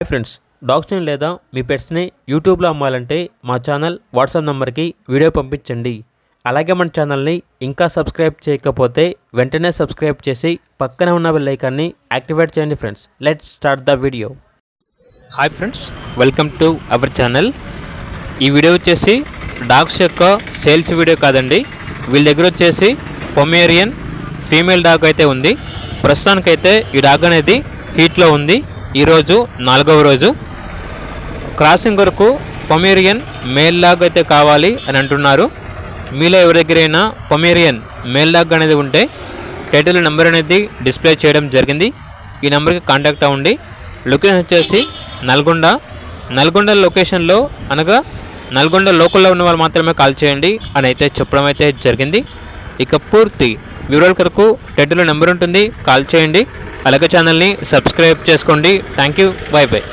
Friends, డాగ్స్ని లేదా మీ పెట్స్ని యూట్యూబ్లో అమ్మాలంటే మా ఛానల్ వాట్సాప్ నెంబర్కి వీడియో పంపించండి. అలాగే మన ఛానల్ని ఇంకా సబ్స్క్రైబ్ చేయకపోతే వెంటనే సబ్స్క్రైబ్ చేసి పక్కనే ఉన్న బెల్ ఐకాన్ని యాక్టివేట్ చేయండి. Friends, let's start the video. Hi friends, welcome to our channel. ఈ వీడియో వచ్చేసి డాగ్స్ యొక్క సేల్స్ వీడియో కాదండి. వీళ్ళ దగ్గర వచ్చేసి పొమేరియన్ ఫీమేల్ డాగ్ అయితే ఉంది. ప్రస్తుతానికైతే ఈ డాగ్ అనేది హీట్లో ఉంది. ఈరోజు 4వ రోజు. క్రాసింగ్ వరకు పొమేరియన్ మేల్ డాగ్ అయితే కావాలి అని అంటున్నారు. మీలో ఎవరి దగ్గరైనా పొమేరియన్ మేల్ డాగ్ అనేది ఉంటే టైటిల్ నెంబర్ అనేది డిస్ప్లే చేయడం జరిగింది. ఈ నెంబర్కి కాంటాక్ట్ అవ్వండి. లొకేషన్ వచ్చేసి నల్గొండ లొకేషన్లో, అనగా నల్గొండ లోకల్లో ఉన్న వాళ్ళు మాత్రమే కాల్ చేయండి అని అయితే చెప్పడం అయితే జరిగింది. ఇక పూర్తి వివరాల కొరకు టైటిల్ నెంబర్ ఉంటుంది, కాల్ చేయండి. అలాగే ఛానల్ని సబ్స్క్రైబ్ చేసుకోండి. Thank you, by by.